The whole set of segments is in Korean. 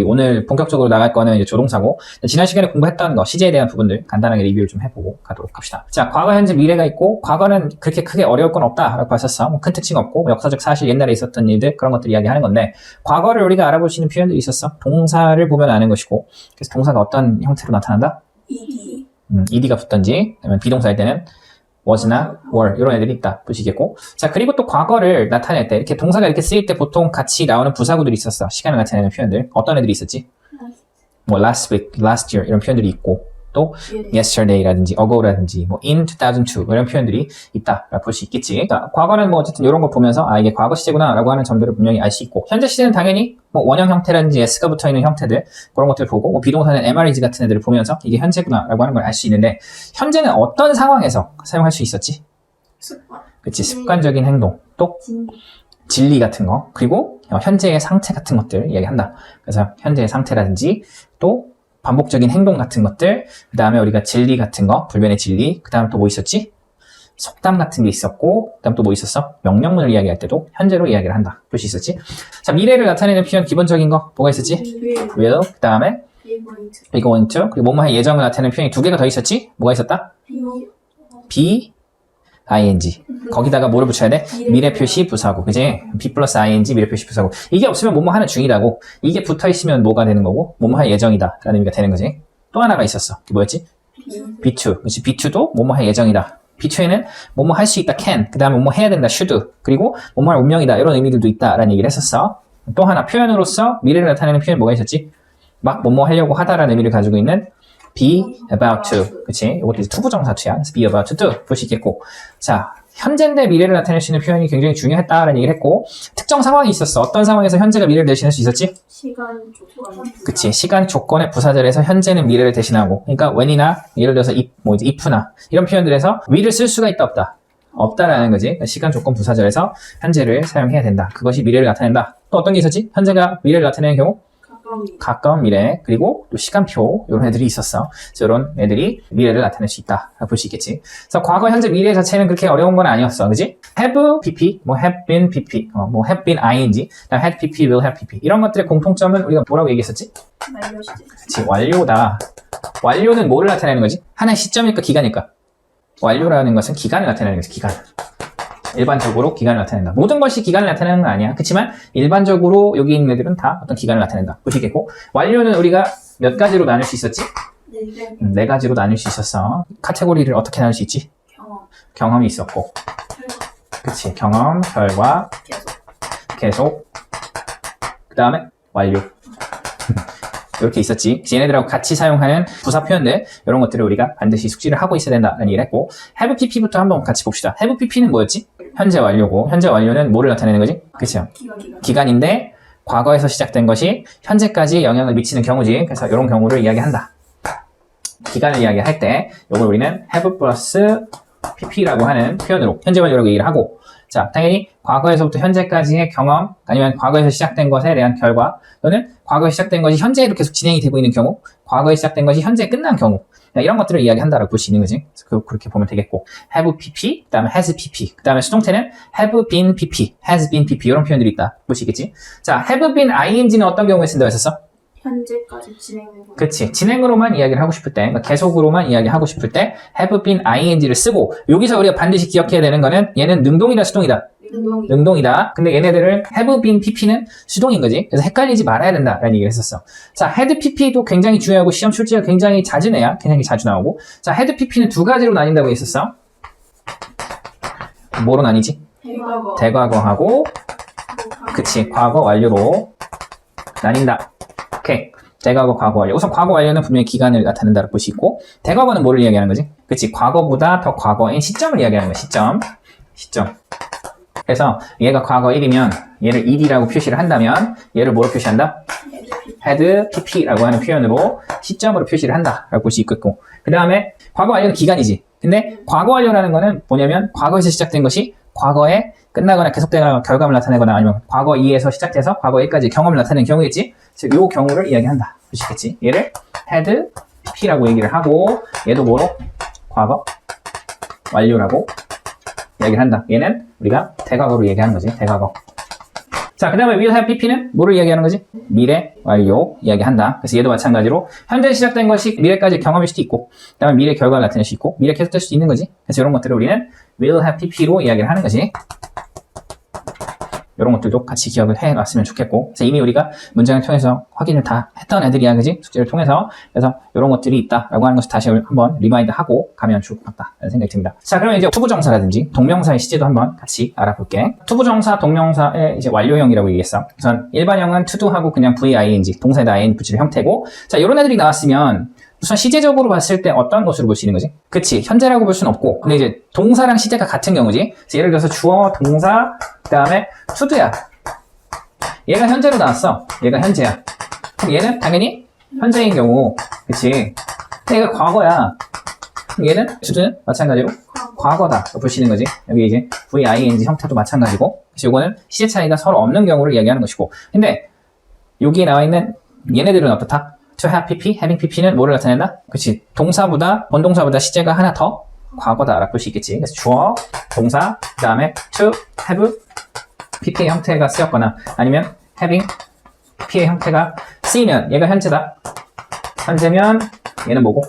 오늘 본격적으로 나갈 거는 이제 조동사고, 지난 시간에 공부했던 거, 시제에 대한 부분들 간단하게 리뷰를 좀 해보고 가도록 합시다. 자, 과거, 현재, 미래가 있고, 과거는 그렇게 크게 어려울 건 없다라고 봤었어. 뭐 큰 특징 없고, 역사적 사실, 옛날에 있었던 일들, 그런 것들 이야기하는 건데, 과거를 우리가 알아볼 수 있는 표현들이 있었어. 동사를 보면 아는 것이고, 그래서 동사가 어떤 형태로 나타난다? ED. ed가 붙던지, 아니면 비동사일 때는 was나 were 이런 애들이 있다 보시겠고, 자, 그리고 또 과거를 나타낼 때 이렇게 동사가 이렇게 쓰일 때 보통 같이 나오는 부사구들이 있었어. 시간을 나타내는 표현들. 어떤 애들이 있었지? 뭐 last week, last year 이런 표현들이 있고, 또 yesterday라든지 ago라든지 뭐 in 2002 이런 표현들이 있다라고 볼 수 있겠지. 그러니까 과거는 뭐 어쨌든 이런 거 보면서 아, 이게 과거 시제구나라고 하는 점들을 분명히 알 수 있고, 현재 시제는 당연히 뭐 원형 형태라든지 s가 붙어 있는 형태들, 그런 것들을 보고, 뭐 비동사는 MREG 같은 애들을 보면서 이게 현재구나라고 하는 걸 알 수 있는데, 현재는 어떤 상황에서 사용할 수 있었지? 습관. 그치, 습관적인 행동, 또 진리 같은 거, 그리고 현재의 상태 같은 것들 이야기한다. 그래서 현재의 상태라든지 또 반복적인 행동 같은 것들, 그 다음에 우리가 진리 같은 거, 불변의 진리, 그 다음 또 뭐 있었지? 속담 같은 게 있었고, 그 다음 또 뭐 있었어? 명령문을 이야기할 때도 현재로 이야기를 한다. 볼 수 있었지? 자, 미래를 나타내는 표현 기본적인 거 뭐가 있었지? will, 그 다음에 be going to, 그리고 뭐뭐할 예정을 나타내는 표현이 두 개가 더 있었지? 뭐가 있었다? be, ing. 거기다가 뭐를 붙여야 돼? 미래 표시 부사구. 그지? be 플러스 ing 미래 표시 부사구. 이게 없으면 뭐뭐 하는 중이다고. 이게 붙어 있으면 뭐가 되는 거고, 뭐뭐 할 예정이다 라는 의미가 되는 거지. 또 하나가 있었어. 그게 뭐였지? be2. 그렇지? be2도 뭐뭐 할 예정이다. be2에는 뭐뭐 할 수 있다, can. 그 다음에 뭐뭐 해야 된다, should. 그리고 뭐뭐 할 운명이다. 이런 의미들도 있다 라는 얘기를 했었어. 또 하나 표현으로서 미래를 나타내는 표현 뭐가 있었지? 막 뭐뭐 하려고 하다라는 의미를 가지고 있는 be about to. 그치? 이것도 이제 투부정사투야. 그래서 be about to do. 볼 수 있겠고. 자, 현재인데 미래를 나타낼 수 있는 표현이 굉장히 중요했다라는 얘기를 했고, 특정 상황이 있었어. 어떤 상황에서 현재가 미래를 대신할 수 있었지? 시간 조건. 그치. 시간 조건의 부사절에서 현재는 미래를 대신하고, 그러니까 when이나 예를 들어서 if나 이런 표현들에서 will을 쓸 수가 있다, 없다? 없다라는 거지. 그러니까 시간 조건 부사절에서 현재를 사용해야 된다. 그것이 미래를 나타낸다. 또 어떤 게 있었지? 현재가 미래를 나타내는 경우? 가까운 미래, 그리고 또 시간표, 이런 애들이 있었어. 그래서 이런 애들이 미래를 나타낼 수 있다. 볼 수 있겠지. 그래서 과거, 현재, 미래 자체는 그렇게 어려운 건 아니었어. 그지? have pp, 뭐 have been pp, 뭐 have been ing, had pp, will have pp. 이런 것들의 공통점은 우리가 뭐라고 얘기했었지? 그치, 완료다. 완료는 뭐를 나타내는 거지? 하나의 시점일까, 기간일까? 완료라는 것은 기간을 나타내는 거지, 기간. 일반적으로 기간을 나타낸다. 모든 것이 기간을 나타내는 건 아니야. 그렇지만 일반적으로 여기 있는 애들은 다 어떤 기간을 나타낸다. 보시겠고, 완료는 우리가 몇 가지로 나눌 수 있었지? 네 가지로 나눌 수 있었어. 카테고리를 어떻게 나눌 수 있지? 경험이 있었고, 그치, 경험, 결과, 계속, 그 다음에 완료. 이렇게 있었지. 얘네들하고 같이 사용하는 부사 표현들, 이런 것들을 우리가 반드시 숙지를 하고 있어야 된다는 얘기를 했고, have pp부터 한번 같이 봅시다. have pp는 뭐였지? 현재 완료고, 현재 완료는 뭐를 나타내는 거지? 그쵸? 기간인데 과거에서 시작된 것이 현재까지 영향을 미치는 경우지. 그래서 이런 경우를 이야기한다. 기간을 이야기할 때 이걸 우리는 have 플러스 pp라고 하는 표현으로 현재 완료라고 얘기를 하고, 자, 당연히 과거에서부터 현재까지의 경험, 아니면 과거에서 시작된 것에 대한 결과, 또는 과거에 시작된 것이 현재로 계속 진행이 되고 있는 경우, 과거에 시작된 것이 현재에 끝난 경우, 이런 것들을 이야기한다라고 볼 수 있는 거지. 그래서 그렇게 보면 되겠고, have pp, 그 다음에 has pp, 그 다음에 수동태는 have been pp, has been pp, 이런 표현들이 있다. 볼 수 있겠지? 자, have been ing는 어떤 경우에 쓴다고 했었어? 현재까지 진행되고. 그치. 진행으로만 이야기를 하고 싶을 때, 그러니까 계속으로만 이야기하고 싶을 때 have been ing를 쓰고, 여기서 우리가 반드시 기억해야 되는 거는 얘는 능동이다, 수동이다? 능동이다. 근데 얘네들은 have been pp는 수동인 거지. 그래서 헷갈리지 말아야 된다라는 얘기를 했었어. 자, had pp도 굉장히 중요하고 시험 출제가 굉장히 잦은 애야. 굉장히 자주 나오고. 자, had pp는 두 가지로 나뉜다고 했었어. 뭐로 나뉘지? 대과거하고, 그치, 과거 완료로 나뉜다. 오케이. 대과거, 과거 완료. 우선 과거 완료는 분명히 기간을 나타낸다고 볼 수 있고, 대과거는 뭐를 이야기하는 거지? 그치, 과거보다 더 과거인 시점을 이야기하는 거야. 시점. 그래서 얘가 과거 1이면 얘를 1이라고 표시를 한다면 얘를 뭐로 표시한다? had pp라고 하는 표현으로 시점으로 표시를 한다라고 볼 수 있겠고, 그 다음에 과거 완료는 기간이지. 근데 과거 완료라는 거는 뭐냐면 과거에서 시작된 것이 과거에 끝나거나 계속되거나 결과를 나타내거나 아니면 과거 2에서 시작돼서 과거 1까지 경험을 나타내는 경우겠지. 그래서 이 경우를 이야기한다. 보시겠지. 얘를 had pp라고 얘기를 하고, 얘도 뭐로? 과거 완료라고 얘기를 한다. 얘는 우리가 대과거로 얘기하는 거지. 대과거. 자, 그 다음에 will have pp는 뭐를 이야기하는 거지? 미래 완료 이야기한다. 그래서 얘도 마찬가지로 현재 시작된 것이 미래까지 경험일 수도 있고, 그 다음에 미래 결과가 나타낼 수 있고, 미래 계속될 수도 있는 거지. 그래서 이런 것들을 우리는 will have pp로 이야기를 하는 거지. 이런 것들도 같이 기억을 해놨으면 좋겠고, 그래서 이미 우리가 문장을 통해서 확인을 다 했던 애들이야, 그지? 숙제를 통해서. 그래서 이런 것들이 있다라고 하는 것을 다시 한번 리마인드하고 가면 좋을 것 같다라는 생각이 듭니다. 자, 그러면 이제 투부정사라든지 동명사의 시제도 한번 같이 알아볼게. 투부정사, 동명사의 이제 완료형이라고 얘기했어. 우선 일반형은 to do하고 그냥 v-ing, 동사에다 ing 붙이는 형태고, 자, 이런 애들이 나왔으면 우선 시제적으로 봤을 때 어떤 것으로 볼 수 있는 거지? 그치, 현재라고 볼 수는 없고, 근데 이제 동사랑 시제가 같은 경우지. 그래서 예를 들어서 주어, 동사, 그 다음에 to도야. 얘가 현재로 나왔어. 얘가 현재야. 그럼 얘는 당연히 현재인 경우, 그치? 근데 얘가 과거야. 그럼 얘는 to도는 마찬가지로 과거다. 보시는 거지. 여기 이제 v-ing 형태도 마찬가지고, 그래서 요거는 시제 차이가 서로 없는 경우를 얘기하는 것이고, 근데 여기에 나와 있는 얘네들은 어떻다? to have pp, having pp는 뭐를 나타낸다? 그치, 동사보다, 본동사보다 시제가 하나 더 과거다라고 볼 수 있겠지. 그래서 주어, 동사, 그 다음에 to have pp의 형태가 쓰였거나 아니면 having pp의 형태가 쓰이면 얘가 현재다. 현재면 얘는 뭐고?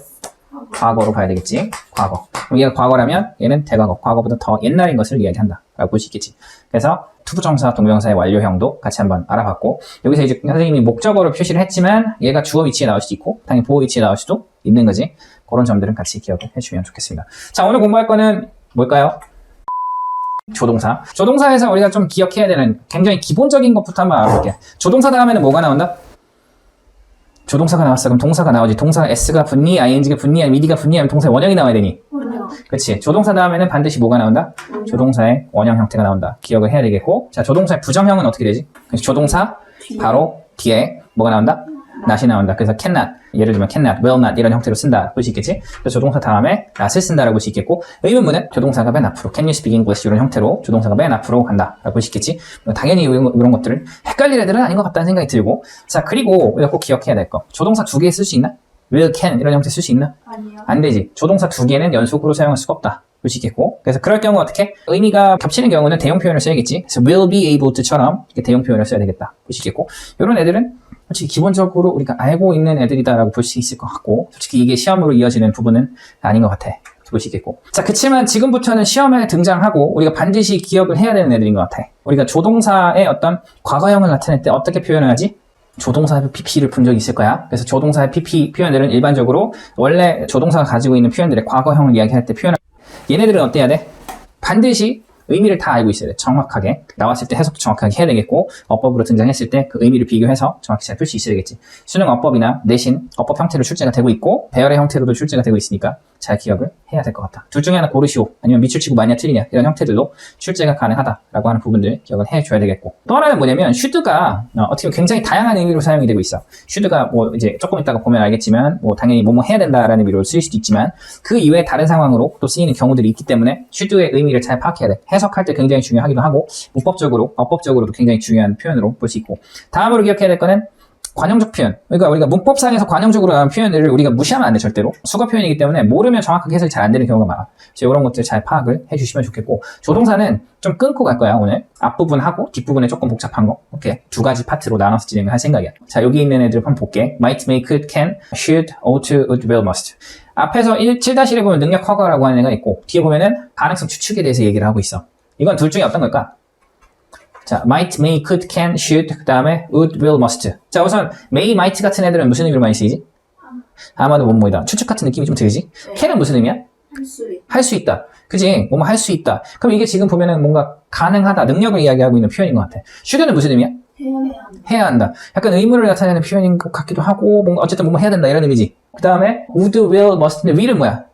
과거로 봐야 되겠지. 과거. 그럼 얘가 과거라면 얘는 대과거, 과거보다 더 옛날인 것을 이야기한다 라고 볼 수 있겠지. 그래서 투부정사, 동명사의 완료형도 같이 한번 알아봤고, 여기서 이제 선생님이 목적어로 표시를 했지만 얘가 주어 위치에 나올 수도 있고 당연히 보호 위치에 나올 수도 있는 거지. 그런 점들은 같이 기억을 해주면 좋겠습니다. 자, 오늘 공부할 거는 뭘까요? 조동사. 조동사에서 우리가 좀 기억해야 되는 굉장히 기본적인 것부터 한번 알아볼게요. 조동사 다음에는 뭐가 나온다? 조동사가 나왔어. 그럼 동사가 나오지. 동사가 s가 붙니, ing가 붙니, 아니면 ed가 붙니, 아니면 동사의 원형이 나와야 되니? 그렇지. 조동사 다음에는 반드시 뭐가 나온다? 조동사의 원형 형태가 나온다. 기억을 해야 되겠고, 자, 조동사의 부정형은 어떻게 되지? 그래서 조동사 바로 뒤에 뭐가 나온다? not이 나온다. 그래서 cannot, 예를 들면 cannot, will not 이런 형태로 쓴다 볼 수 있겠지? 그래서 조동사 다음에 not을 쓴다라고 볼 수 있겠고, 의문문은 조동사가 맨 앞으로 can you speak English 이런 형태로 조동사가 맨 앞으로 간다라고 볼 수 있겠지? 당연히 이런 것들을 헷갈릴 애들은 아닌 것 같다는 생각이 들고, 자, 그리고 우리가 꼭 기억해야 될 거, 조동사 두 개 쓸 수 있나? will, can 이런 형태 쓸 수 있나? 아니요. 안 되지. 조동사 두 개는 연속으로 사용할 수가 없다. 볼 수 있겠고, 그래서 그럴 경우 어떻게? 의미가 겹치는 경우는 대용 표현을 써야겠지. 그래서 will be able to처럼 이렇게 대용 표현을 써야 되겠다. 볼 수 있겠고, 이런 애들은 솔직히 기본적으로 우리가 알고 있는 애들이다라고 볼 수 있을 것 같고, 솔직히 이게 시험으로 이어지는 부분은 아닌 것 같아. 볼 수 있겠고. 자, 그치만 지금부터는 시험에 등장하고 우리가 반드시 기억을 해야 되는 애들인 것 같아. 우리가 조동사의 어떤 과거형을 나타낼 때 어떻게 표현을 하지? 조동사의 pp를 본 적이 있을 거야. 그래서 조동사의 pp 표현들은 일반적으로 원래 조동사가 가지고 있는 표현들의 과거형을 이야기할 때 표현할, 얘네들은 어때야 돼? 반드시 의미를 다 알고 있어야 돼. 정확하게. 나왔을 때 해석도 정확하게 해야 되겠고, 어법으로 등장했을 때 그 의미를 비교해서 정확히 잘 풀 수 있어야 되겠지. 수능 어법이나 내신 어법 형태로 출제가 되고 있고, 배열의 형태로도 출제가 되고 있으니까 잘 기억을 해야 될 것 같다. 둘 중에 하나 고르시오. 아니면 밑줄 치고 많이냐 틀리냐. 이런 형태들로 출제가 가능하다라고 하는 부분들 기억을 해줘야 되겠고. 또 하나는 뭐냐면, should가 어떻게 보면 굉장히 다양한 의미로 사용이 되고 있어. should가 뭐 이제 조금 이따가 보면 알겠지만, 뭐 당연히 뭐뭐 해야 된다라는 의미로 쓰일 수도 있지만, 그 이외에 다른 상황으로 또 쓰이는 경우들이 있기 때문에 should의 의미를 잘 파악해야 돼. 해석할 때 굉장히 중요하기도 하고, 문법적으로, 어법적으로도 굉장히 중요한 표현으로 볼 수 있고, 다음으로 기억해야 될 거는 관용적 표현. 그러니까 우리가 문법상에서 관용적으로 나온 표현들을 우리가 무시하면 안 돼, 절대로. 수거 표현이기 때문에 모르면 정확하게 해석이 잘 안 되는 경우가 많아. 그래서 이런 것들 잘 파악을 해주시면 좋겠고, 조동사는 좀 끊고 갈 거야, 오늘. 앞부분하고 뒷부분에 조금 복잡한 거. 오케이. 두 가지 파트로 나눠서 진행을 할 생각이야. 자, 여기 있는 애들 한번 볼게. might, may, could, can, should, ought, would, will, must. 앞에서 7-1에 보면 능력 허가라고 하는 애가 있고, 뒤에 보면은 가능성 추측에 대해서 얘기를 하고 있어. 이건 둘 중에 어떤 걸까? 자, might, may, could, can, should, 그 다음에 would, will, must. 자, 우선 may, might 같은 애들은 무슨 의미로 많이 쓰이지? 아마도 뭐뭐이다. 추측 같은 느낌이 좀 들지? 네. can은 무슨 의미야? 할 수 있다. 그지? 뭐뭐 할 수 있다. 그럼 이게 지금 보면은 뭔가 가능하다, 능력을 이야기하고 있는 표현인 것 같아. should는 무슨 의미야? 해야 한다. 약간 의무를 나타내는 표현인 것 같기도 하고, 뭔가 어쨌든 뭐뭐 해야 된다, 이런 의미지. 그 다음에 would, will, must인데 will은 뭐야?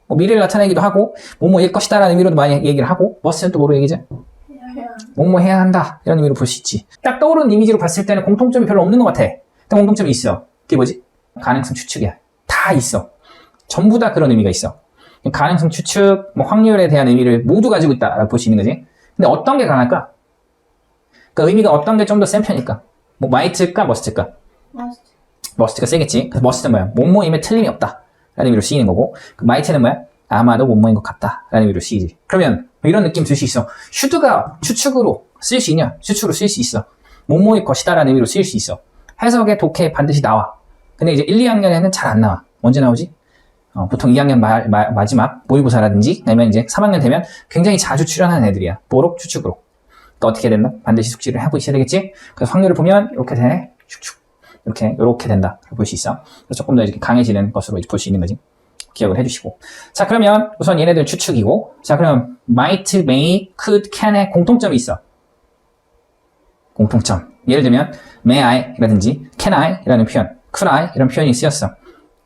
뭐 미래를 나타내기도 하고, 뭐뭐일 것이다 라는 의미로도 많이 얘기를 하고, must는 또 뭐로 얘기지? 뭐뭐 해야 한다 이런 의미로 볼 수 있지. 딱 떠오르는 이미지로 봤을 때는 공통점이 별로 없는 것 같아. 근데 공통점이 있어. 그게 뭐지? 가능성 추측이야. 다 있어. 전부 다 그런 의미가 있어. 가능성 추측, 뭐 확률에 대한 의미를 모두 가지고 있다라고 볼 수 있는 거지. 근데 어떤 게 강할까? 그러니까 의미가 어떤 게 좀 더 센 편일까? 뭐 might일까, must일까? must가 세겠지. 그래서 must는 뭐야? 뭐뭐임에 틀림이 없다 라는 의미로 쓰이는 거고, 그 might는 뭐야? 아마도 뭐뭐인 것 같다 라는 의미로 쓰이지. 그러면 이런 느낌 들 수 있어. should가 추측으로 쓰일 수 있냐? 추측으로 쓰일 수 있어. 뭐뭐의 것이다라는 의미로 쓰일 수 있어. 해석의 독해에 반드시 나와. 근데 이제 1, 2학년에는 잘 안 나와. 언제 나오지? 보통 2학년 마지막 모의고사라든지 아니면 이제 3학년 되면 굉장히 자주 출연하는 애들이야. 뭐로? 추측으로. 그러니까 어떻게 된다? 반드시 숙지를 하고 있어야 되겠지? 그래서 확률을 보면 이렇게 돼. 축축. 이렇게 된다. 볼 수 있어. 그래서 조금 더 이렇게 강해지는 것으로 볼 수 있는 거지. 기억을 해주시고. 자, 그러면 우선 얘네들 추측이고. 자, 그럼 might, may, could, can의 공통점이 있어. 공통점. 예를 들면 may I 라든지 can I 라는 표현, could I 이런 표현이 쓰였어.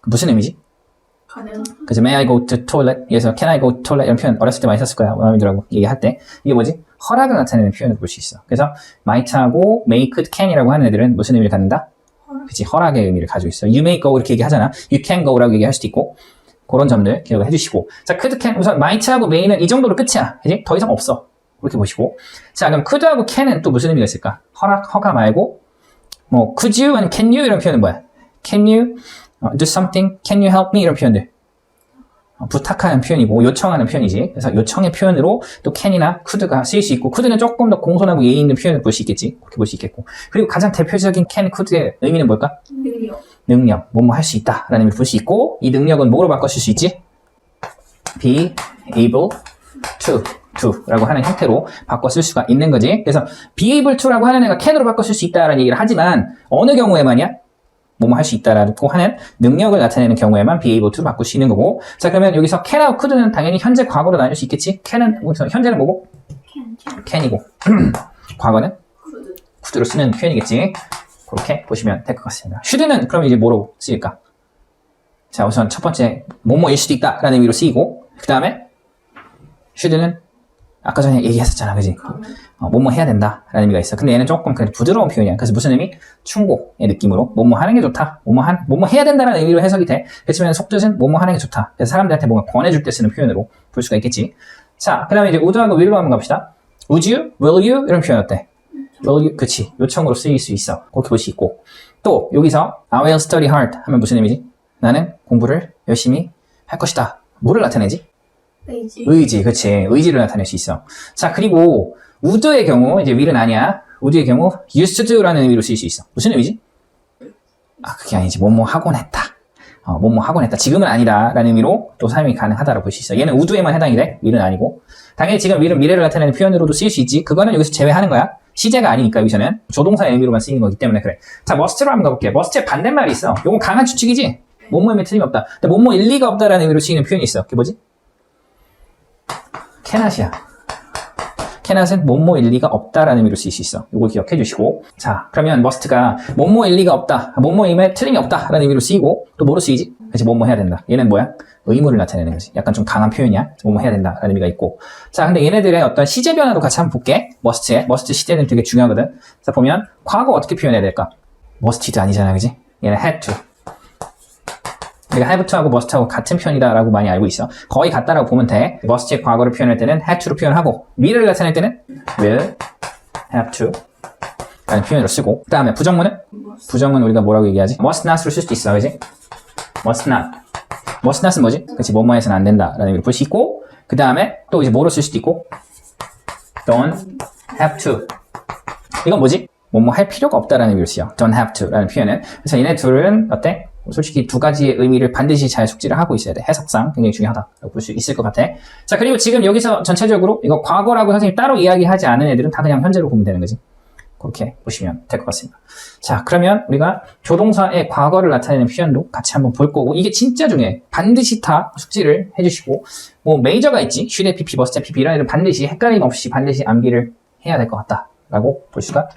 무슨 의미지? 가능. 그래서 may I go to toilet 에서 can I go to toilet 이런 표현 어렸을 때 많이 썼을 거야. 원어민들하고 얘기할 때. 이게 뭐지? 허락을 나타내는 표현을 볼 수 있어. 그래서 might하고 may, could, can이라고 하는 애들은 무슨 의미를 갖는다? 그치, 허락의 의미를 가지고 있어. You may go 이렇게 얘기하잖아. You can go라고 얘기할 수도 있고. 그런 점들 기억을 해주시고. 자, could, can 우선 might하고 may는 이 정도로 끝이야. 그치? 더 이상 없어. 그렇게 보시고. 자, 그럼 could하고 can은 또 무슨 의미가 있을까? 허가 말고 뭐 could you 아니면 can you 이런 표현은 뭐야? Can you do something? Can you help me? 이런 표현들. 부탁하는 표현이고 요청하는 표현이지. 그래서 요청의 표현으로 또 can이나 could가 쓰일 수 있고 could는 조금 더 공손하고 예의 있는 표현을 볼 수 있겠지. 그렇게 볼 수 있겠고. 그리고 가장 대표적인 can, could의 의미는 뭘까? 능력. 뭐뭐 할 수 있다라는 의미를 볼 수 있고 이 능력은 뭐로 바꿔 쓸 수 있지? be able to 라고 하는 형태로 바꿔 쓸 수가 있는 거지. 그래서 be able to라고 하는 애가 can으로 바꿔 쓸 수 있다라는 얘기를 하지만 어느 경우에만이야? 뭐뭐 할 수 있다라고 하는 능력을 나타내는 경우에만 be able to 바꿀 수 있는 거고. 자, 그러면 여기서 can하고 could는 당연히 현재 과거로 나눌 수 있겠지. can은 현재는 뭐고? can이고 과거는 could로 쓰는 표현이겠지. 그렇게 보시면 될 것 같습니다. should는 그럼 이제 뭐로 쓰일까? 자, 우선 첫 번째 뭐뭐일 수도 있다라는 의미로 쓰이고 그 다음에 should는 아까 전에 얘기했었잖아, 그지? 뭐뭐 해야 된다라는 의미가 있어. 근데 얘는 조금 그래도 부드러운 표현이야. 그래서 무슨 의미? 충고의 느낌으로 뭐뭐 하는 게 좋다. 뭐뭐 해야 된다라는 의미로 해석이 돼. 그렇지만 속뜻은 뭐뭐 하는 게 좋다. 그래서 사람들한테 뭔가 권해줄 때 쓰는 표현으로 볼 수가 있겠지. 자, 그 다음에 이제 would하고 will로 한번 갑시다. Would you? Will you? 이런 표현 어때? Will you? 그치. 요청으로 쓰일 수 있어. 그렇게 볼 수 있고. 또 여기서 I will study hard 하면 무슨 의미지? 나는 공부를 열심히 할 것이다. 뭐를 나타내지? 의지, 그치. 의지를 나타낼 수 있어. 자, 그리고 would의 경우, 이제 will은 아니야. would의 경우 used to do라는 의미로 쓰일 수 있어. 무슨 의미지? 그게 아니지. 뭐뭐 하곤 했다. 뭐뭐 하곤 했다. 지금은 아니다. 라는 의미로 또 사용이 가능하다라고 볼 수 있어. 얘는 would에만 해당이 돼. will은 아니고. 당연히 지금 will은 미래를 나타내는 표현으로도 쓰일 수 있지. 그거는 여기서 제외하는 거야. 시제가 아니니까 여기서는 조동사의 의미로만 쓰이는 거기 때문에 그래. 자, must로 한번 가볼게. must의 반대말이 있어. 요건 강한 추측이지? 뭐뭐임에 틀림없다. 근데 뭐뭐 일리가 없다라는 의미로 쓰이는 표현이 있어. 그게 뭐지? cannot이야. cannot은 뭐뭐 일리가 없다라는 의미로 쓰일 수 있어. 이걸 기억해 주시고. 자, 그러면 must가 뭐뭐 일리가 없다. 뭐뭐임에 틀림이 없다라는 의미로 쓰이고 또 뭐로 쓰이지? 그치, 뭐뭐 해야 된다. 얘는 뭐야? 의무를 나타내는 거지. 약간 좀 강한 표현이야. 뭐뭐 해야 된다라는 의미가 있고. 자, 근데 얘네들의 어떤 시제 변화도 같이 한번 볼게. must 시제는 되게 중요하거든. 자, 보면 과거 어떻게 표현해야 될까? must도 아니잖아, 그지? 얘는 had to. 우리가 have to하고 must하고 같은 표현이다라고 많이 알고 있어. 거의 같다라고 보면 돼. must의 과거를 표현할 때는 had to로 표현하고 미래를 나타낼 때는 will have to 라는 표현으로 쓰고 그 다음에 부정문은 우리가 뭐라고 얘기하지? must not으로 쓸 수도 있어, 그지? must not은 뭐지? 그치, 뭐뭐 해서는 안 된다라는 의미로 볼 수 있고 그 다음에 또 이제 뭐로 쓸 수도 있고 don't have to 이건 뭐지? 뭐뭐 할 필요가 없다라는 의미로 쓰여. don't have to 라는 표현은. 그래서 얘네 둘은 어때? 솔직히 두 가지의 의미를 반드시 잘 숙지를 하고 있어야 돼. 해석상 굉장히 중요하다고 볼 수 있을 것 같아. 자, 그리고 지금 여기서 전체적으로 이거 과거라고 선생님이 따로 이야기하지 않은 애들은 다 그냥 현재로 보면 되는 거지. 그렇게 보시면 될 것 같습니다. 자, 그러면 우리가 조동사의 과거를 나타내는 표현도 같이 한번 볼 거고 이게 진짜 중요해. 반드시 다 숙지를 해주시고 뭐 메이저가 있지. should PP, must PP 이런 애들 반드시 헷갈림 없이 반드시 암기를 해야 될 것 같다라고 볼 수가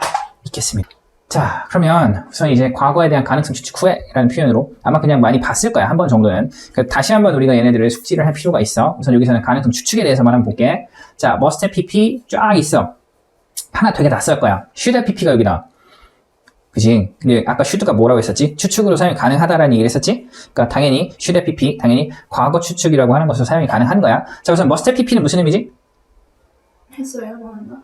있겠습니다. 자, 그러면 우선 이제 과거에 대한 가능성 추측 후에라는 표현으로 아마 그냥 많이 봤을 거야. 한 번 정도는. 다시 한번 우리가 얘네들을 숙지를 할 필요가 있어. 우선 여기서는 가능성 추측에 대해서만 한번 볼게. 자, must PP 쫙 있어. 하나 되게 낯설 거야. should PP가 여기 나와. 그지? 근데 아까 should가 뭐라고 했었지? 추측으로 사용이 가능하다라는 얘기를 했었지? 그러니까 당연히 should PP, 당연히 과거 추측이라고 하는 것으로 사용이 가능한 거야. 자, 우선 must PP는 무슨 의미지? 했어야 한다.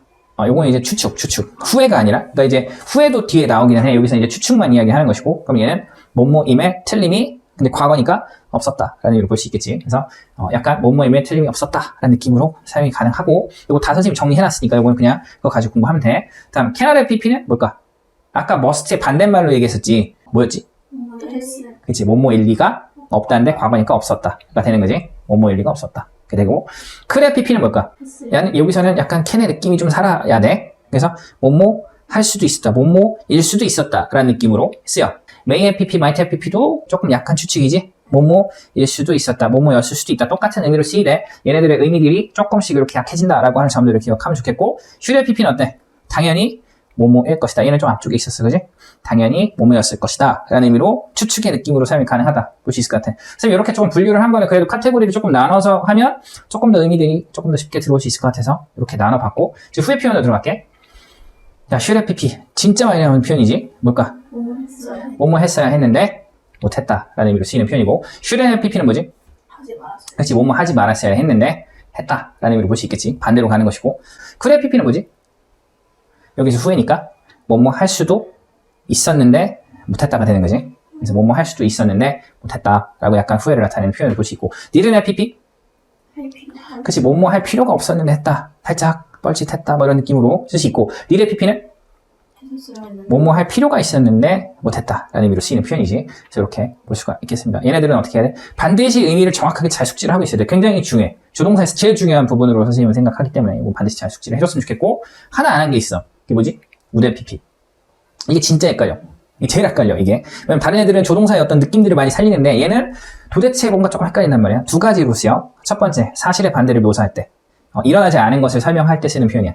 요거는 이제 추측. 후회가 아니라, 그러니까 이제 후회도 뒤에 나오기는 해. 여기서 이제 추측만 이야기하는 것이고, 그럼 얘는 뭐뭐임의 틀림이 근데 과거니까 없었다 라는 의미로 볼 수 있겠지. 그래서 약간 뭐뭐임에 틀림이 없었다 라는 느낌으로 사용이 가능하고, 이거 다 선생님이 정리해놨으니까 이거는 그냥 그거 가지고 공부하면 돼. 다음 cannot pp는 뭘까? 아까 must의 반대말로 얘기했었지. 뭐였지? 했어요. 그치, 뭐뭐 일리가 없다는데 과거니까 없었다가 되는 거지. 뭐뭐 일리가 없었다. 그게 되고, could pp는 뭘까? 했어요. 여기서는 약간 캔의 느낌이 좀 살아야 돼. 그래서 뭐뭐 할 수도 있었다, 뭐뭐일 수도 있었다 라는 느낌으로 쓰여. may have pp, might have pp도 조금 약한 추측이지. 뭐뭐일 수도 있었다, 뭐뭐였을 수도 있다, 똑같은 의미로 쓰이되 얘네들의 의미들이 조금씩 이렇게 약해진다라고 하는 점들을 기억하면 좋겠고, should have pp는 어때? 당연히 뭐뭐일 것이다. 얘는 좀 앞쪽에 있었어, 그지? 당연히 뭐뭐였을 것이다 라는 의미로 추측의 느낌으로 사용이 가능하다 볼 수 있을 것 같아. 선생님 이렇게 조금 분류를 한 번에 그래도 카테고리를 조금 나눠서 하면 조금 더 의미들이 조금 더 쉽게 들어올 수 있을 것 같아서 이렇게 나눠봤고, 이제 후에 표현으로 들어갈게. 자, should have pp 진짜 많이 나오는 표현이지. 뭘까? 했어요. 뭐뭐 했어야 했는데 못했다 라는 의미로 쓰이는 표현이고, should have pp는 뭐지? 하지 말았어요. 그렇지, 뭐뭐 하지 말았어야 했는데 했다 라는 의미로 볼 수 있겠지. 반대로 가는 것이고, could have pp는 뭐지? 여기서 후에니까 뭐뭐 할 수도 있었는데 못했다가 되는 거지. 그래서 뭐뭐 할 수도 있었는데 못했다 라고 약간 후회를 나타내는 표현을 볼 수 있고, didn't have pp? 그렇지, 뭐뭐 할 필요가 없었는데 했다, 살짝 뻘짓했다 뭐 이런 느낌으로 쓸 수 있고, did have pp는 뭐뭐 할 필요가 있었는데 못했다 라는 의미로 쓰이는 표현이지. 그래서 이렇게 볼 수가 있겠습니다. 얘네들은 어떻게 해야 돼? 반드시 의미를 정확하게 잘 숙지를 하고 있어야 돼. 굉장히 중요해. 조동사에서 제일 중요한 부분으로 선생님은 생각하기 때문에 이거 반드시 잘 숙지를 해줬으면 좋겠고, 하나 안 한 게 있어. 그게 뭐지? would have pp. 이게 진짜 헷갈려. 이게 제일 헷갈려, 이게. 왜냐면 다른 애들은 조동사의 어떤 느낌들을 많이 살리는데 얘는 도대체 뭔가 조금 헷갈린단 말이야. 두 가지로 쓰여. 첫 번째, 사실의 반대를 묘사할 때. 일어나지 않은 것을 설명할 때 쓰는 표현이야.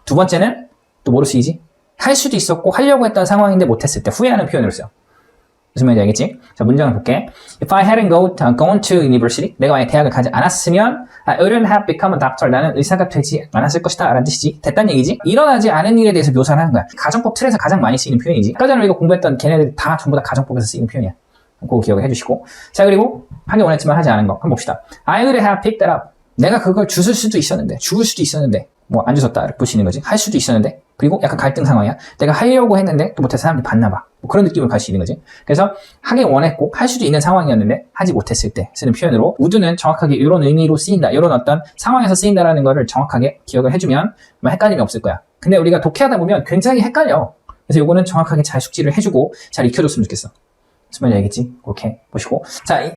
두 번째는 또 뭐로 쓰이지? 할 수도 있었고 하려고 했던 상황인데 못했을 때 후회하는 표현으로 써요. 무슨 말인지 알겠지? 자, 문장을 볼게. If I hadn't gone to university, 내가 만약 대학을 가지 않았으면 I wouldn't have become a doctor. 나는 의사가 되지 않았을 것이다 라는 뜻이지. 됐단 얘기지? 일어나지 않은 일에 대해서 묘사를 하는 거야. 가정법 틀에서 가장 많이 쓰이는 표현이지. 아까 전에 우리가 공부했던 걔네들 다 전부 다 가정법에서 쓰이는 표현이야. 그거 기억을 해주시고, 자, 그리고 하기 원했지만 하지 않은 거 한번 봅시다. I would have picked that up. 내가 그걸 주실 수도 있었는데, 죽을 수도 있었는데, 뭐 안 주셨다 이렇게 보시는 거지. 할 수도 있었는데, 그리고 약간 갈등 상황이야. 내가 하려고 했는데 또 못해서 사람들이 봤나 봐. 뭐 그런 느낌을 갈 수 있는 거지. 그래서 하기 원했고 할 수도 있는 상황이었는데 하지 못했을 때 쓰는 표현으로, would는 정확하게 이런 의미로 쓰인다, 이런 어떤 상황에서 쓰인다라는 거를 정확하게 기억을 해주면 뭐 헷갈림이 없을 거야. 근데 우리가 독해하다 보면 굉장히 헷갈려. 그래서 요거는 정확하게 잘 숙지를 해주고 잘 익혀줬으면 좋겠어. 무슨 말인지 알겠지? 그렇게 보시고, 자,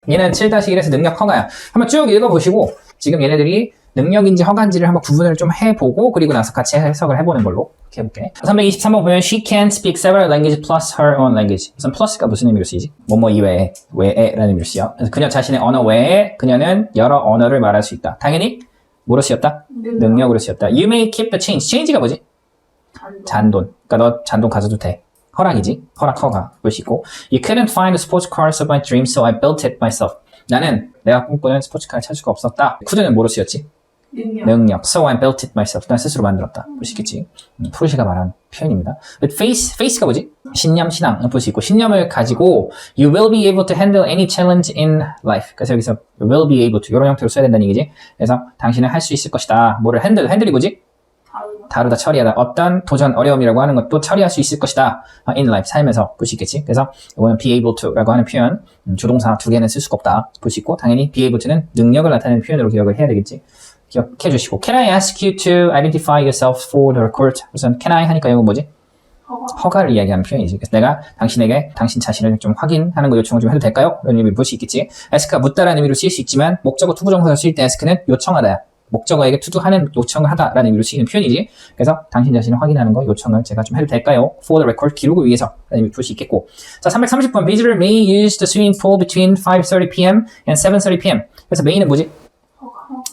얘는 7-1에서 능력 허가야. 한번 쭉 읽어보시고 지금 얘네들이 능력인지 허가인지를 한번 구분을 좀 해보고 그리고 나서 같이 해석을 해보는 걸로 이렇게 해볼게. 323번 보면 she can speak several languages plus her own language. 우선 plus가 무슨 의미로 쓰이지? 뭐뭐 이외에, 외에라는 의미로 쓰여. 그래서 그녀 자신의 언어 외에 그녀는 여러 언어를 말할 수 있다. 당연히 뭐로 쓰였다? 능력으로 쓰였다. You may keep the change. change가 뭐지? 잔돈. 그러니까 너 잔돈 가져도 돼. 허락이지. 허락, 허가 볼 수 있고, You couldn't find the sports cars of my dreams, so I built it myself. 나는 내가 꿈꾸는 스포츠카를 찾을 수가 없었다. could는 뭐로 쓰였지? 능력. So I built it myself. 난 스스로 만들었다. 볼 수 있겠지. 프로시가 말한 표현입니다. But face가 뭐지? 신념, 신앙 볼 수 있고, 신념을 가지고 You will be able to handle any challenge in life. 그래서 여기서 You will be able to 이런 형태로 써야 된다는 얘기지. 그래서 당신은 할 수 있을 것이다. 뭐를 핸들이 뭐지? 다루다, 처리하다. 어떤 도전, 어려움이라고 하는 것도 처리할 수 있을 것이다. in life, 삶에서 볼 수 있겠지. 그래서 이거는 be able to 라고 하는 표현, 조동사 두 개는 쓸 수가 없다. 볼 수 있고, 당연히 be able to는 능력을 나타내는 표현으로 기억을 해야 되겠지. 기억해 주시고, Can I ask you to identify yourself for the record? 우선 can I 하니까 이건 뭐지? 허가를 이야기하는 표현이지. 그래서 내가 당신에게 당신 자신을 좀 확인하는 거 요청을 좀 해도 될까요? 이런 의미를 볼 수 있겠지. ask가 묻다라는 의미로 쓰일 수 있지만 목적어 투부정사로 쓰일 때 ask는 요청하다야. 목적어에게 투두하는 요청을 하다라는 의미로 쓰이는 표현이지. 그래서 당신 자신을 확인하는 거 요청을 제가 좀 해도 될까요? For the record, 기록을 위해서 라는 의미로 볼 수 있겠고. 자, 330번 Visitor may use the swimming pool between 5:30 p.m. and 7:30 p.m. 그래서 may는 뭐지?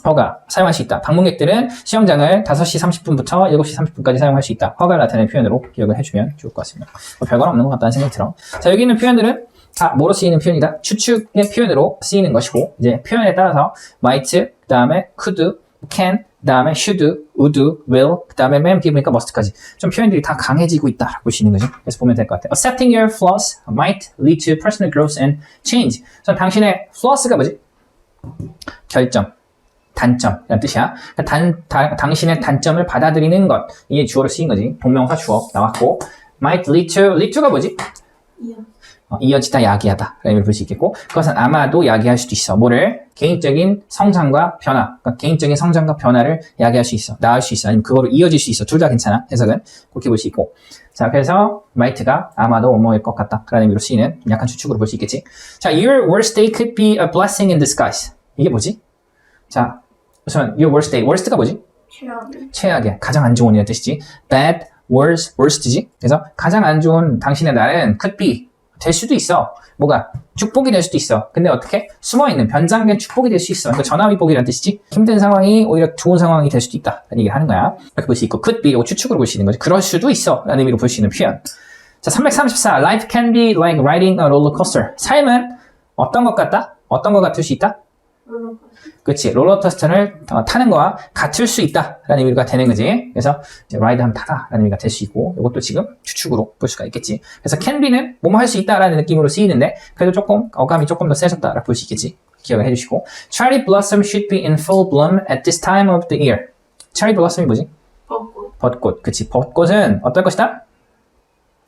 허가, 사용할 수 있다. 방문객들은 수영장을 5시 30분부터 7시 30분까지 사용할 수 있다. 허가를 나타내는 표현으로 기억을 해주면 좋을 것 같습니다. 뭐 별건 없는 것 같다는 생각이 들어. 자, 여기 있는 표현들은 다 뭐로 쓰이는 표현이다? 추측의 표현으로 쓰이는 것이고, 이제 표현에 따라서 might, 그 다음에 could, can, 그 다음에 should, would, will, 그 다음에 맨 뒤에 보니까 must까지 좀 표현들이 다 강해지고 있다라고 보시는 거죠. 그래서 보면 될 것 같아요. Accepting your flaws might lead to personal growth and change. 그래서 당신의 flaws가 뭐지? 결점. 단점이라는 뜻이야. 그러니까 당신의 단점을 받아들이는 것. 이게 주어로 쓰인 거지. 동명사 주어 나왔고. might lead to가 뭐지? 이어지다, 야기하다. 라는 의미를 볼 수 있겠고, 그것은 아마도 야기할 수도 있어. 뭐를? 개인적인 성장과 변화. 그러니까 개인적인 성장과 변화를 야기할 수 있어. 나을 수 있어. 아니면 그거로 이어질 수 있어. 둘 다 괜찮아. 해석은. 그렇게 볼 수 있고. 자, 그래서 might가 아마도 뭐뭐일 것 같다. 라는 의미로 쓰이는 약간 추측으로 볼 수 있겠지. 자, your worst day could be a blessing in disguise. 이게 뭐지? 자, 우선 your worst day. worst가 뭐지? 최악의, 가장 안 좋은 이라는 뜻이지. bad, worst지. 그래서 가장 안 좋은 당신의 날은 could be. 될 수도 있어. 뭐가? 축복이 될 수도 있어. 근데 어떻게? 숨어있는 변장된 축복이 될 수 있어. 그러니까 전화위복이라는 뜻이지. 힘든 상황이 오히려 좋은 상황이 될 수도 있다. 라는 얘기를 하는 거야. 이렇게 볼 수 있고, could be, 이거 추측으로 볼 수 있는 거지. 그럴 수도 있어. 라는 의미로 볼 수 있는 표현. 자, 334. Life can be like riding a roller coaster. 삶은 어떤 것 같다? 어떤 것 같을 수 있다? 그치. 롤러코스터를 타는 거와 같을 수 있다. 라는 의미가 되는 거지. 그래서 이제 라이드 하면 타다. 라는 의미가 될 수 있고, 이것도 지금 추측으로 볼 수가 있겠지. 그래서 can be는 뭐뭐 할 수 있다. 라는 느낌으로 쓰이는데, 그래도 조금, 어감이 조금 더 세졌다. 라고 볼 수 있겠지. 기억을 해주시고. Cherry blossom should be in full bloom at this time of the year. Cherry blossom이 뭐지? 벚꽃. 그치. 벚꽃은 어떨 것이다?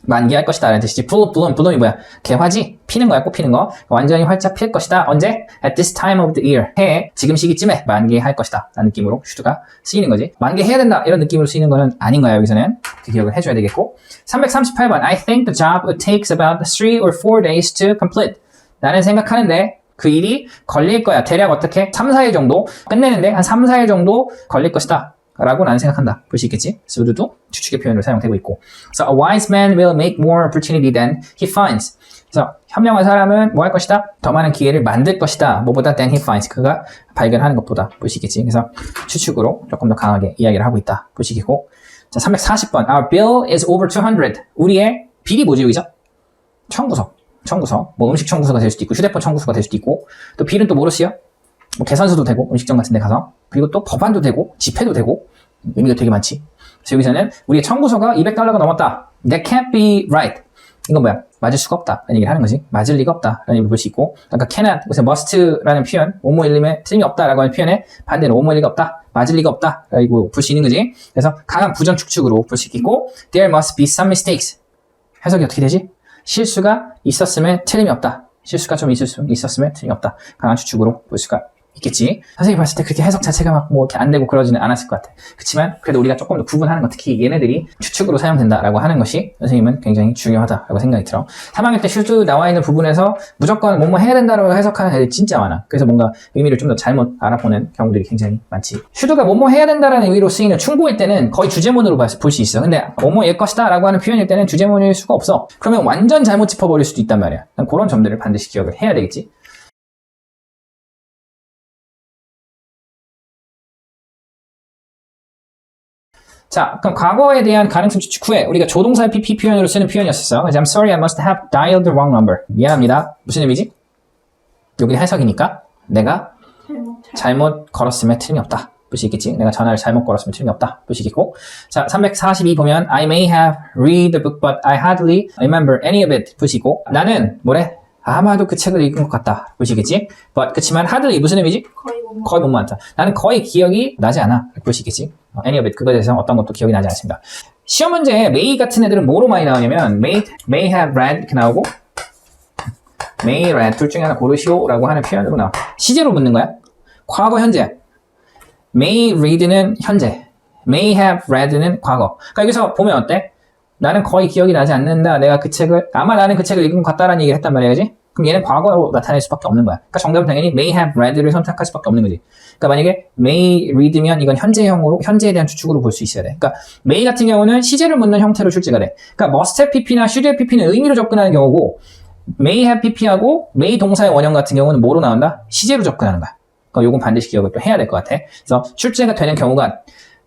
만개할 것이다 라는 뜻이지. full bloom, bloom이 뭐야? 개화지? 피는 거야, 꽃 피는 거. 완전히 활짝 필 것이다. 언제? at this time of the year. 해, 지금 시기쯤에 만개할 것이다 라는 느낌으로 should가 쓰이는 거지. 만개해야 된다 이런 느낌으로 쓰이는 거는 아닌 거야. 여기서는 그 기억을 해줘야 되겠고. 338번 I think the job takes about 3 or 4 days to complete. 나는 생각하는데 그 일이 걸릴 거야. 대략 어떻게? 3, 4일 정도 끝내는데 한 3, 4일 정도 걸릴 것이다 라고 나는 생각한다. 볼 수 있겠지? 그래도 추측의 표현으로 사용되고 있고. So a wise man will make more opportunity than he finds. 그래서 현명한 사람은 뭐 할 것이다? 더 많은 기회를 만들 것이다. 뭐보다 than he finds. 그가 발견하는 것보다 볼 수 있겠지. 그래서 추측으로 조금 더 강하게 이야기를 하고 있다. 볼 수 있겠고. 자, 340번. Our bill is over 200. 우리의 빌이 뭐지 여기서? 청구서. 뭐 음식 청구서가 될 수도 있고 휴대폰 청구서가 될 수도 있고 또 빌은 또 뭐로 쓰여? 뭐 계산서도 되고 음식점 같은 데 가서 그리고 또 법안도 되고 지폐도 되고 의미가 되게 많지. 그래서 여기서는 우리의 청구서가 $200가 넘었다. That can't be right. 이건 뭐야? 맞을 수가 없다 라는 얘기를 하는 거지. 맞을 리가 없다 라는 얘기를 볼 수 있고 아까 cannot, 그래서 must라는 표현 오모일림에 틀림이 없다 라고 하는 표현에 반대로 오모일 리가 없다, 맞을 리가 없다 라고 볼 수 있는 거지. 그래서 강한 부정 축축으로 볼 수 있겠고 There must be some mistakes. 해석이 어떻게 되지? 실수가 있었음에 틀림이 없다. 실수가 좀 있었음에 틀림이 없다. 강한 추측으로 볼 수가 있겠지. 선생님이 봤을 때 그렇게 해석 자체가 막 뭐 이렇게 안 되고 그러지는 않았을 것 같아. 그렇지만 그래도 우리가 조금 더 구분하는 것, 특히 얘네들이 추측으로 사용된다라고 하는 것이 선생님은 굉장히 중요하다라고 생각이 들어. 3학년 때 슈드 나와 있는 부분에서 무조건 뭐뭐 해야 된다고 해석하는 애들이 진짜 많아. 그래서 뭔가 의미를 좀 더 잘못 알아보는 경우들이 굉장히 많지. 슈드가 뭐뭐 해야 된다라는 의미로 쓰이는 충고일 때는 거의 주제문으로 볼 수 있어. 근데 뭐뭐일 것이다 라고 하는 표현일 때는 주제문일 수가 없어. 그러면 완전 잘못 짚어버릴 수도 있단 말이야. 그런 점들을 반드시 기억을 해야 되겠지. 자, 그럼 과거에 대한 가능성 추측 후에 우리가 조동사의 PP 표현으로 쓰는 표현이었었어. 그래서 I'm sorry, I must have dialed the wrong number. 미안합니다. 무슨 의미지? 여기 해석이니까 내가 잘못 걸었음에 틀림이 없다. 볼 수 있겠지? 내가 전화를 잘못 걸었으면 틀림이 없다. 볼 수 있겠고. 자, 342 보면 I may have read the book, but I hardly remember any of it. 볼 수 있고. 나는 뭐래? 아마도 그 책을 읽은 것 같다. 볼 수 있겠지? But 그치만 hardly 무슨 의미지? 거의 못 많다. 나는 거의 기억이 나지 않아. 볼 수 있겠지? any of it. 그거에 대해서 어떤 것도 기억이 나지 않습니다. 시험 문제에 may 같은 애들은 뭐로 많이 나오냐면 may have read 이렇게 나오고 may read 둘 중에 하나 고르시오 라고 하는 표현으로 나와. 시제로 묻는 거야. 과거, 현재. may read는 현재. may have read는 과거. 그러니까 여기서 보면 어때? 나는 거의 기억이 나지 않는다. 내가 그 책을 아마 나는 그 책을 읽은 것 같다라는 얘기를 했단 말이야. 그지? 그럼 얘는 과거로 나타낼 수밖에 없는 거야. 그러니까 정답은 당연히 may have read를 선택할 수밖에 없는 거지. 그러니까 만약에 may read면 이건 현재형으로, 현재에 대한 추측으로 볼 수 있어야 돼. 그러니까 may 같은 경우는 시제를 묻는 형태로 출제가 돼. 그러니까 must have pp나 should have pp는 의미로 접근하는 경우고 may have pp하고 may 동사의 원형 같은 경우는 뭐로 나온다? 시제로 접근하는 거야. 그러니까 요건 반드시 기억을 또 해야 될 것 같아. 그래서 출제가 되는 경우가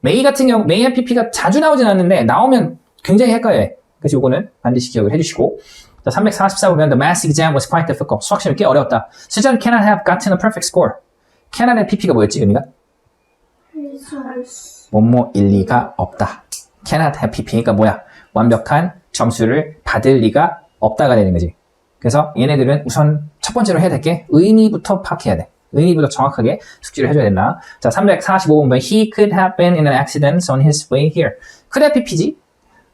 may 같은 경우 may have pp가 자주 나오진 않는데 나오면 굉장히 헷갈려요. 그래서 요거는 반드시 기억을 해주시고. 자, 344 보면 the math exam was quite difficult. 수학 시험이 꽤 어려웠다. 수전 cannot have gotten a perfect score. cannot의 pp가 뭐였지, 의미가? 뭐뭐 일리가 없다. cannot have pp. 그러니까 뭐야? 완벽한 점수를 받을 리가 없다가 되는 거지. 그래서 얘네들은 우선 첫 번째로 해야 될 게 의미부터 파악해야 돼. 의미보다 정확하게 숙지를 해줘야 된다. 자, 345번 He could have been in an accident on his way here. could have pp지?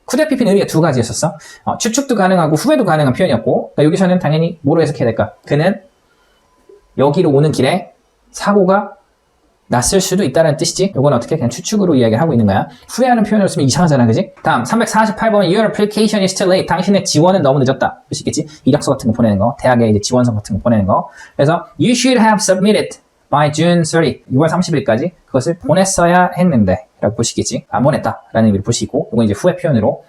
could have pp는 의미가 두 가지였었어. 추측도 가능하고 후회도 가능한 표현이었고, 그러니까 여기서는 당연히 뭐로 해석해야 될까? 그는 여기로 오는 길에 사고가 났을 수도 있다는 뜻이지. 이건 어떻게 그냥 추측으로 이야기를 하고 있는 거야. 후회하는 표현으로 쓰면 이상하잖아, 그지? 다음 348번 Your application is too late. 당신의 지원은 너무 늦었다. 뜻이겠지? 이력서 같은 거 보내는 거, 대학에 이제 지원서 같은 거 보내는 거. 그래서 You should have submitted by June 30. 6월 30일까지 그것을 보냈어야 했는데 라고 볼 수 있겠지. 안 보냈다 라는 의미로 볼 수 있고, 이건 이제 후회 표현으로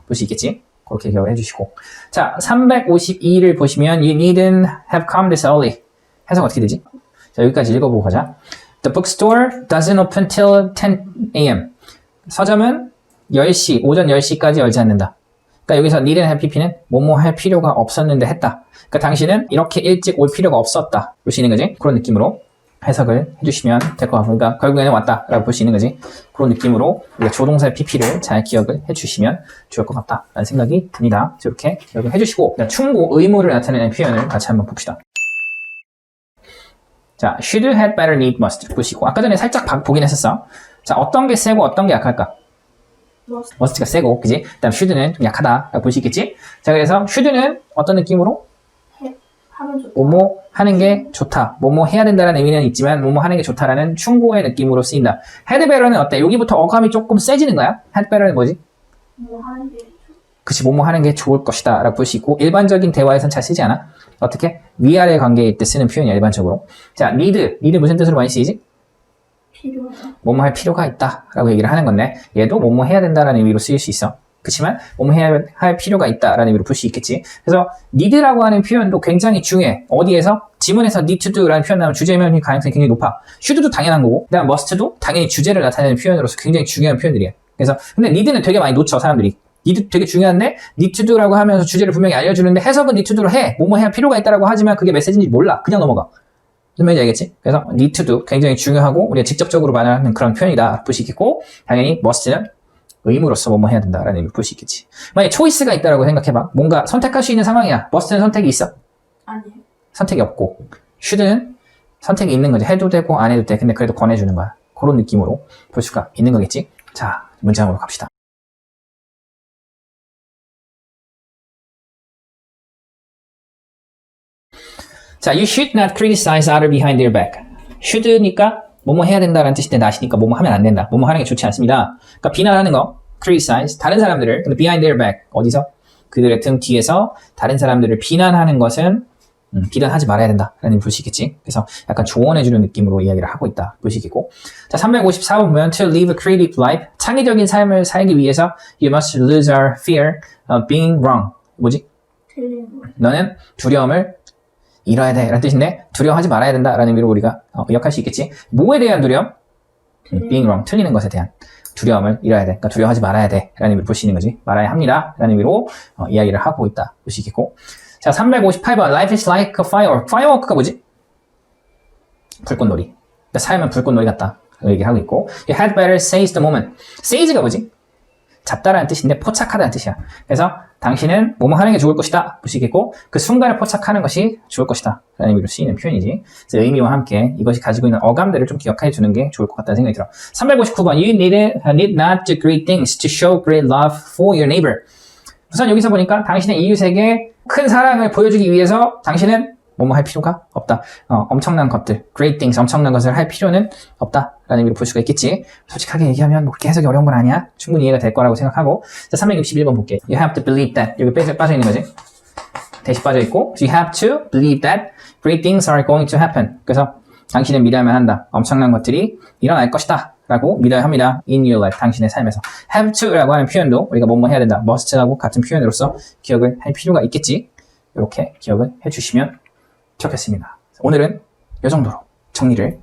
볼 수 있겠지. 그렇게 기억을 해주시고. 자, 352를 보시면 You needn't have come this early. 해석 어떻게 되지? 자, 여기까지 읽어보고 가자. The bookstore doesn't open till 10 a.m. 서점은 10시, 오전 10시까지 열지 않는다. 그러니까 여기서 needn't have pp는 뭐뭐 할 필요가 없었는데 했다. 그러니까 당신은 이렇게 일찍 올 필요가 없었다. 볼 수 있는 거지. 그런 느낌으로 해석을 해주시면 될 것 같고, 그러니까 결국에는 왔다라고 볼 수 있는 거지. 그런 느낌으로 우리가 조동사의 pp를 잘 기억을 해주시면 좋을 것 같다라는 생각이 듭니다. 이렇게 기억을 해주시고, 충고, 의무를 나타내는 표현을 같이 한번 봅시다. 자, should, had, better, need, must 보시고, 아까 전에 살짝 보긴 했었어. 자, 어떤 게 세고 어떤 게 약할까? must가 세고, 그지? 그 다음 should는 좀 약하다라고 볼 수 있겠지? 자, 그래서 should는 어떤 느낌으로? 하면 좋다. 뭐뭐 하는 게 좋다. 뭐뭐 해야 된다는 의미는 있지만 뭐뭐 하는 게 좋다라는 충고의 느낌으로 쓰인다. had better는 어때? 여기부터 어감이 조금 세지는 거야? had better는 뭐지? 뭐 하는 게 그치, 뭐뭐 하는 게 좋을 것이다 라고 볼 수 있고, 일반적인 대화에선 잘 쓰지 않아? 어떻게? 위아래 관계일 때 쓰는 표현이야, 일반적으로. 자, need 무슨 뜻으로 많이 쓰이지? 필요하다. 뭐뭐 할 필요가 있다 라고 얘기를 하는 건데, 얘도 뭐뭐 해야 된다라는 의미로 쓰일 수 있어. 그치만 뭐뭐 해야 할 필요가 있다라는 의미로 볼 수 있겠지. 그래서 need라고 하는 표현도 굉장히 중요해. 어디에서? 지문에서 need to do라는 표현 나오면 주제면 가능성이 굉장히 높아. should도 당연한 거고, 그다음 must도 당연히 주제를 나타내는 표현으로서 굉장히 중요한 표현들이야. 그래서 근데 need는 되게 많이 놓쳐, 사람들이. need 되게 중요한데 need to do라고 하면서 주제를 분명히 알려주는데 해석은 need to do로 해. 뭐뭐 해야 필요가 있다라고 하지만 그게 메시지인지 몰라. 그냥 넘어가. 무슨 말인지 알겠지? 그래서 need to do 굉장히 중요하고 우리가 직접적으로 말하는 그런 표현이다 볼 수 있겠고, 당연히 must는 의무로서 뭐뭐 해야 된다라는 의미를 볼 수 있겠지. 만약에 초이스가 있다라고 생각해봐. 뭔가 선택할 수 있는 상황이야. must는 선택이 있어? 아니에요. 선택이 없고, should는 선택이 있는 거지. 해도 되고 안 해도 돼. 근데 그래도 권해주는 거야. 그런 느낌으로 볼 수가 있는 거겠지. 자, 문장으로 갑시다. 자, you should not criticize others behind their back. should니까 뭐뭐 해야 된다라는 뜻인데 not이니까 뭐뭐 하면 안 된다. 뭐뭐 하는 게 좋지 않습니다. 그러니까 비난하는 거, criticize, 다른 사람들을, 근데 behind their back, 어디서? 그들의 등 뒤에서 다른 사람들을 비난하는 것은 비난하지 말아야 된다라는 볼 수 있겠지. 그래서 약간 조언해주는 느낌으로 이야기를 하고 있다 볼 수 있겠고. 자, 354번 보면 to live a creative life, 창의적인 삶을 살기 위해서 you must lose our fear of being wrong. 뭐지? 틀린 거. 너는 두려움을 잃어야 돼 라는 뜻인데, 두려워하지 말아야 된다라는 의미로 우리가 의역할 수 있겠지. 뭐에 대한 두려움? being wrong, 틀리는 것에 대한 두려움을 잃어야 돼. 그러니까 두려워하지 말아야 돼 라는 의미로 볼 수 있는 거지. 말아야 합니다 라는 의미로 이야기를 하고 있다 볼 수 있겠고. 자, 358번 Life is like a firework. firework가 뭐지? 불꽃놀이. 그러니까 삶은 불꽃놀이 같다 얘기를 하고 있고, You had better seize the moment. seize가 뭐지? 잡다라는 뜻인데 포착하다는 뜻이야. 그래서 당신은 뭐뭐 하는 게 좋을 것이다 볼 수 있겠고, 그 순간을 포착하는 것이 좋을 것이다 라는 의미로 쓰이는 표현이지. 그래서 의미와 함께 이것이 가지고 있는 어감들을 좀 기억해 주는 게 좋을 것 같다는 생각이 들어. 359번 You need not do great things to show great love for your neighbor. 우선 여기서 보니까 당신의 이웃에게 큰 사랑을 보여주기 위해서 당신은 뭐뭐 할 필요가 없다. 엄청난 것들, great things, 엄청난 것을 할 필요는 없다 라는 의미로 볼 수가 있겠지. 솔직하게 얘기하면 뭐 그렇게 해석이 어려운 건 아니야. 충분히 이해가 될 거라고 생각하고. 자, 361번 볼게. You have to believe that. 여기 빠져 있는 거지. 대시 빠져 있고, so you have to believe that great things are going to happen. 그래서 당신은 믿어야만 한다. 엄청난 것들이 일어날 것이다 라고 믿어야 합니다. in your life, 당신의 삶에서. have to 라고 하는 표현도 우리가 뭐뭐 해야 된다, must하고 같은 표현으로서 기억을 할 필요가 있겠지. 이렇게 기억을 해주시면 좋겠습니다. 오늘은 이 정도로 정리를